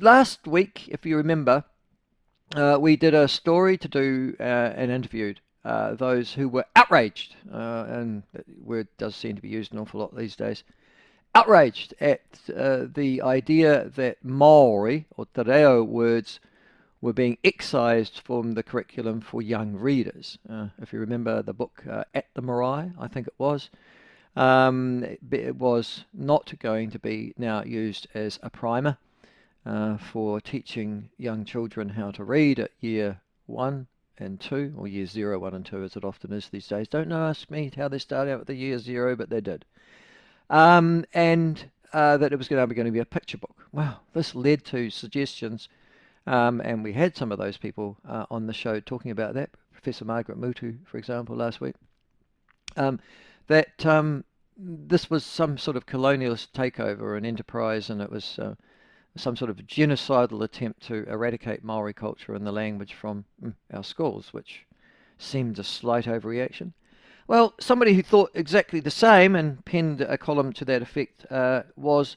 last week, if you remember, we did a story to do and interviewed those who were outraged, and that word does seem to be used an awful lot these days, outraged at the idea that Māori or te reo words were being excised from the curriculum for young readers. If you remember the book At the Marae, I think it was, it was not going to be now used as a primer for teaching young children how to read at year 1 and 2, or year 0, 1 and 2 as it often is these days. Don't ask me how they started out with the year 0, but they did. And that it was going to be a picture book. Well, this led to suggestions, and we had some of those people on the show talking about that. Professor Margaret Mutu, for example, last week. That this was some sort of colonialist takeover and enterprise, and it was some sort of genocidal attempt to eradicate Māori culture and the language from our schools, which seemed a slight overreaction. Well, somebody who thought exactly the same and penned a column to that effect was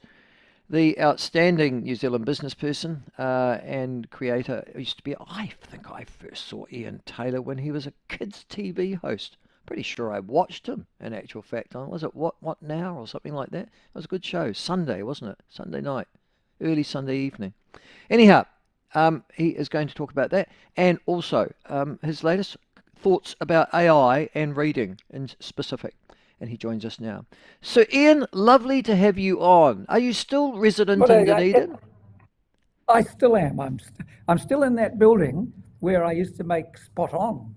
the outstanding New Zealand business person and creator. Used to be, I think I first saw Ian Taylor when he was a kids' TV host. Pretty sure I watched him, in actual fact. Was it What Now or something like that? It was a good show. Sunday, wasn't it? Sunday night. Early Sunday evening. Anyhow, he is going to talk about that, and also his latest thoughts about AI and reading in specific. And he joins us now. So Ian, lovely to have you on. Are you still resident in Dunedin? I still am. I'm still in that building where I used to make Spot On.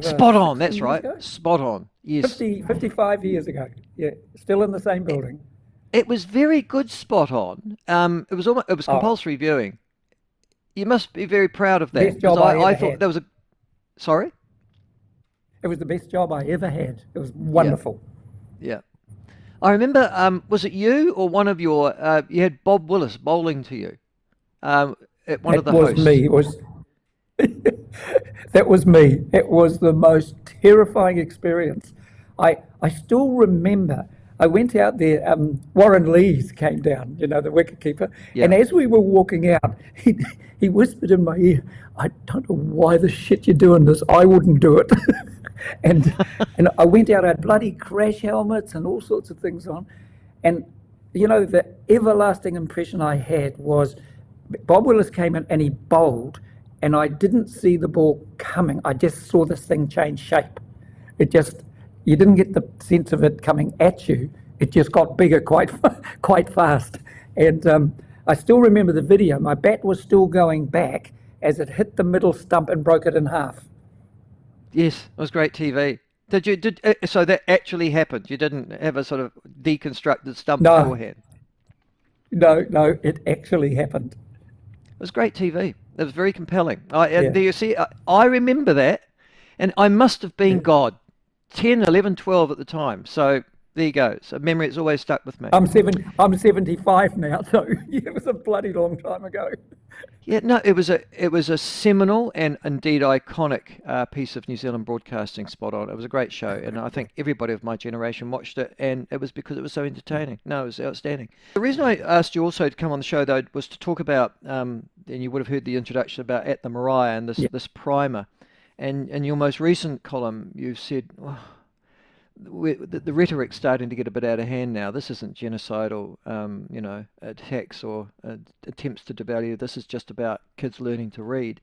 Spot On, that's right. Ago? Spot On, yes. 55 years ago. Yeah, still in the same building. It was very good, Spot On. It was compulsory viewing. You must be very proud of that. Best job I ever thought had. There was a. Sorry. It was the best job I ever had. It was wonderful. Yeah. I remember. Was it you or one of your? You had Bob Willis bowling to you. At one of the hosts. It was me. It was. That was me. It was the most terrifying experience. I still remember. I went out there, Warren Lees came down, the wicketkeeper, and as we were walking out, he whispered in my ear, "I don't know why the shit you're doing this, I wouldn't do it." and I went out, I had bloody crash helmets and all sorts of things on, and the everlasting impression I had was Bob Willis came in and he bowled, and I didn't see the ball coming, I just saw this thing change shape. You didn't get the sense of it coming at you. It just got bigger quite fast. And I still remember the video. My bat was still going back as it hit the middle stump and broke it in half. Yes, it was great TV. So that actually happened? You didn't have a sort of deconstructed stump beforehand? No, it actually happened. It was great TV. It was very compelling. You see, I remember that, and I must have been God. 10, 11, 12 at the time. So there you go. So memory has always stuck with me. I'm 75 now, so it was a bloody long time ago. Yeah, no, it was a seminal and indeed iconic piece of New Zealand broadcasting, Spot On. It was a great show, and I think everybody of my generation watched it, and it was because it was so entertaining. No, it was outstanding. The reason I asked you also to come on the show, though, was to talk about, and you would have heard the introduction about At the Marae and this primer. And in your most recent column, you said the rhetoric's starting to get a bit out of hand now. This isn't genocidal, attacks or attempts to devalue. This is just about kids learning to read.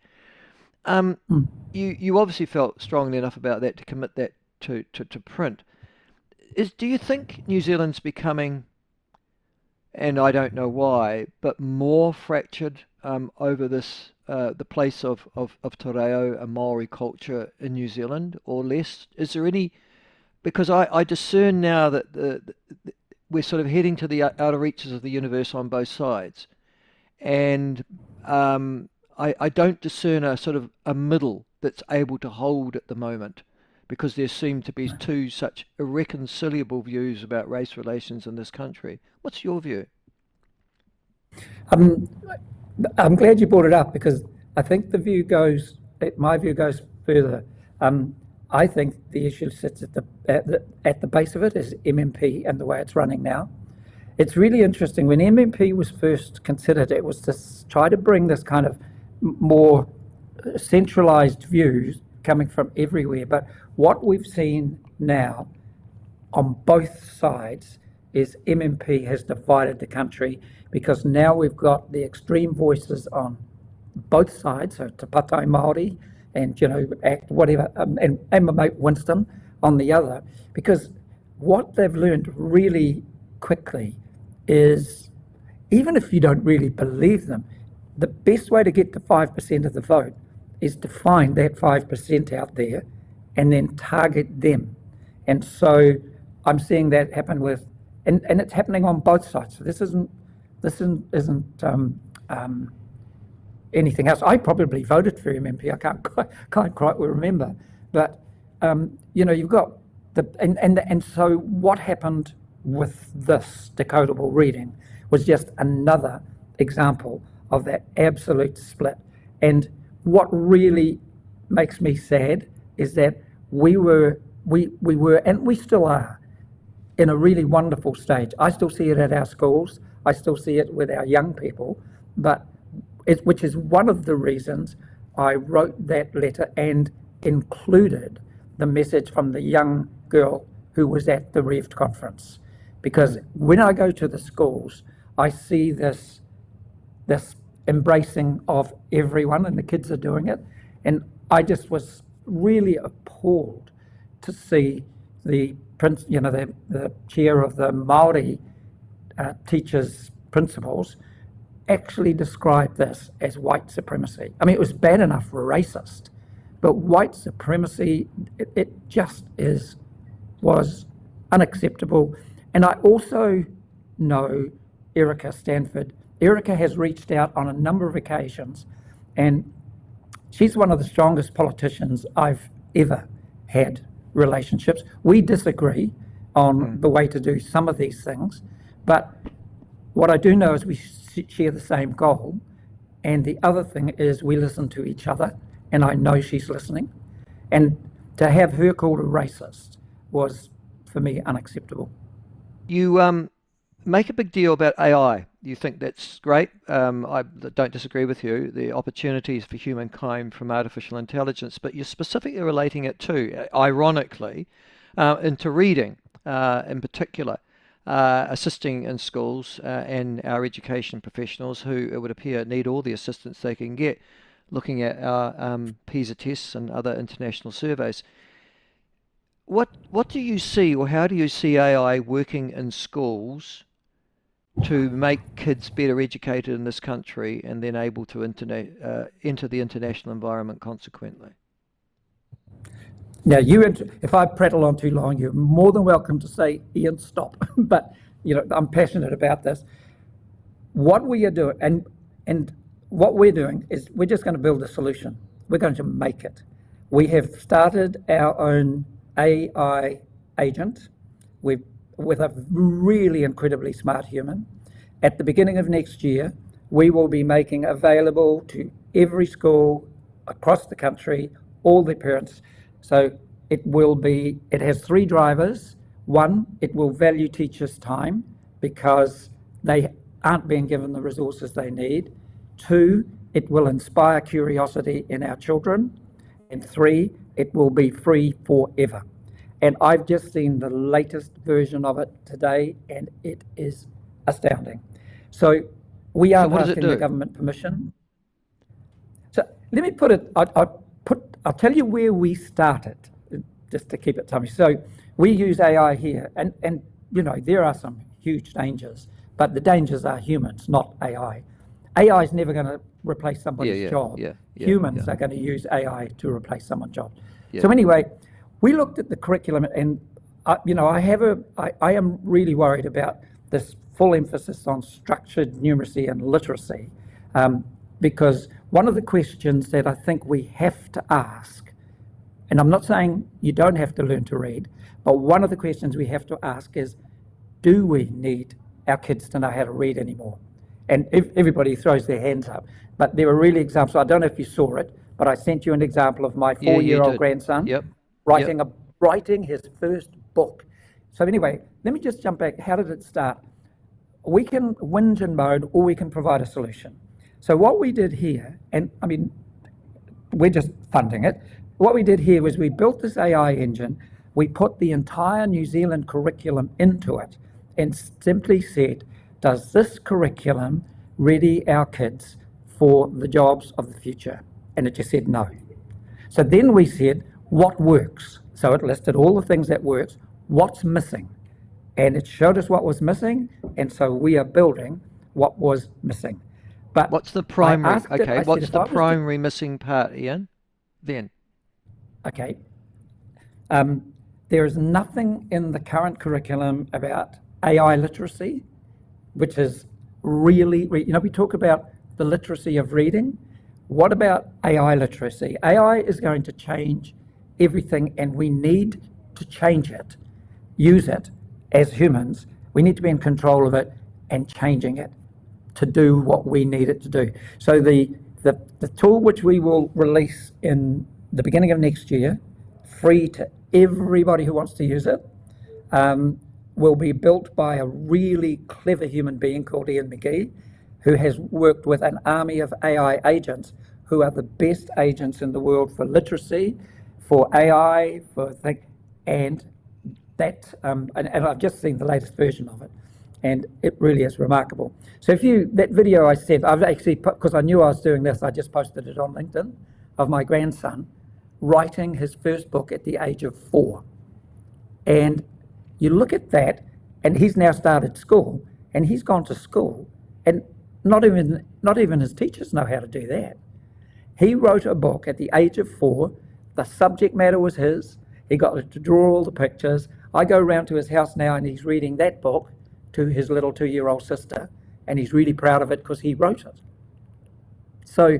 You obviously felt strongly enough about that to commit that to print. Do you think New Zealand's becoming, and I don't know why, but more fractured over this? The place of te reo and Māori culture in New Zealand, or less? Is there any? Because I discern now that we're sort of heading to the outer reaches of the universe on both sides, and I don't discern a sort of a middle that's able to hold at the moment, because there seem to be two such irreconcilable views about race relations in this country. What's your view? I'm glad you brought it up, because I think my view goes further. I think the issue sits at the base of it is MMP and the way it's running now. it's really interesting. When MMP was first considered, it was to try to bring this kind of more centralized views coming from everywhere. But what we've seen now on both sides is MMP has divided the country, because now we've got the extreme voices on both sides, so Te Patai Māori and, ACT, whatever, and my mate Winston on the other, because what they've learned really quickly is, even if you don't really believe them, the best way to get to 5% of the vote is to find that 5% out there and then target them. And so I'm seeing that happen and it's happening on both sides. So this isn't anything else. I probably voted for MMP. I can't quite remember, but you've got and so what happened with this decodable reading was just another example of that absolute split. And what really makes me sad is that we were and we still are in a really wonderful stage. I still see it at our schools. I still see it with our young people, which is one of the reasons I wrote that letter and included the message from the young girl who was at the REVT conference. Because when I go to the schools, I see this embracing of everyone, and the kids are doing it. And I just was really appalled to see the chair of the Māori teachers' principals actually describe this as white supremacy. I mean, it was bad enough for racist, but white supremacy, it just was unacceptable. And I also know Erica Stanford. Erica has reached out on a number of occasions, and she's one of the strongest politicians I've ever had relationships. We disagree on the way to do some of these things, but what I do know is we share the same goal, and the other thing is we listen to each other, and I know she's listening. And to have her called a racist was, for me, unacceptable. You make a big deal about AI. You think that's great. I don't disagree with you. The opportunities for humankind from artificial intelligence, but you're specifically relating it to, ironically, into reading in particular, assisting in schools and our education professionals who, it would appear, need all the assistance they can get, looking at our PISA tests and other international surveys. What do you see, or how do you see AI working in schools to make kids better educated in this country and then able to enter the international environment consequently? Now, if I prattle on too long, you're more than welcome to say, Ian, stop. But I'm passionate about this. What we are doing, and what we're doing is we're just going to build a solution. We're going to make it. We have started our own AI agent with a really incredibly smart human. At the beginning of next year, we will be making available to every school across the country, all the parents. So it has 3 drivers. 1, it will value teachers' time because they aren't being given the resources they need. 2, it will inspire curiosity in our children. And 3, it will be free forever. And I've just seen the latest version of it today, and it is astounding. So we are asking the government permission. So let me put it, I'll tell you where we started, just to keep it tummy. So we use AI here, and there are some huge dangers, but the dangers are humans, not AI. AI is never going to replace somebody's job. Humans are going to use AI to replace someone's job. So anyway, we looked at the curriculum, and I am really worried about this full emphasis on structured numeracy and literacy, because one of the questions that I think we have to ask, and I'm not saying you don't have to learn to read, but one of the questions we have to ask is, do we need our kids to know how to read anymore? And everybody throws their hands up, but there were really examples. I don't know if you saw it, but I sent you an example of my 4-year-old grandson writing his first book. So anyway, let me just jump back. How did it start? we can whinge and moan, or we can provide a solution. So what we did here, and I mean, we're just funding it. What we did here was we built this AI engine, we put the entire New Zealand curriculum into it, and simply said, does this curriculum ready our kids for the jobs of the future? And it just said no. So then we said, what works? So it listed all the things that works, what's missing? And it showed us what was missing, and so we are building what was missing. But what's the primary? Okay, said, what's the primary missing part, Ian? Then. Okay. There is nothing in the current curriculum about AI literacy, which is really, we talk about the literacy of reading. What about AI literacy? AI is going to change everything, and we need to change it, use it as humans. We need to be in control of it and changing it to do what we need it to do. So the tool, which we will release in the beginning of next year, free to everybody who wants to use it, will be built by a really clever human being called Ian McGee, who has worked with an army of AI agents who are the best agents in the world for literacy, for AI, and that, and I've just seen the latest version of it, and it really is remarkable. So that video I sent, I've actually, because I knew I was doing this, I just posted it on LinkedIn, of my grandson writing his first book at the age of 4. And you look at that, and he's now started school, and he's gone to school, and not even his teachers know how to do that. He wrote a book at the age of 4. The subject matter was his. He got to draw all the pictures. I go round to his house now, and he's reading that book to his little 2-year-old sister, and he's really proud of it because he wrote it. So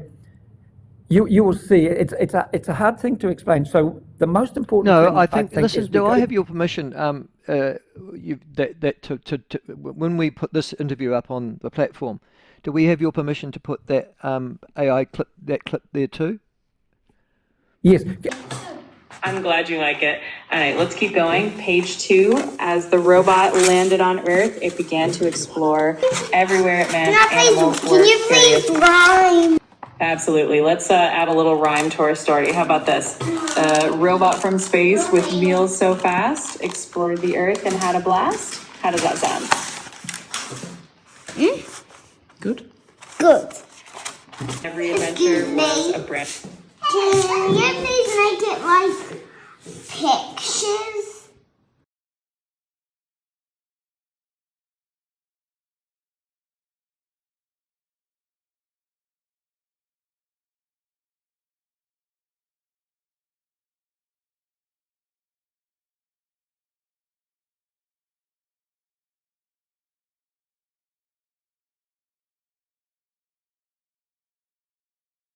you will see it's a hard thing to explain. So the most important thing I think listen, do I have your permission when we put this interview up on the platform, do we have your permission to put that AI clip there too? Yes. I'm glad you like it. All right, let's keep going. Page 2. As the robot landed on Earth, it began to explore everywhere it meant animals were. Can you please rhyme? Absolutely. Let's add a little rhyme to our story. How about this? Robot from space with meals so fast explored the Earth and had a blast. How does that sound? Good? Good. Every adventure was a brand. Can you please make it like pictures?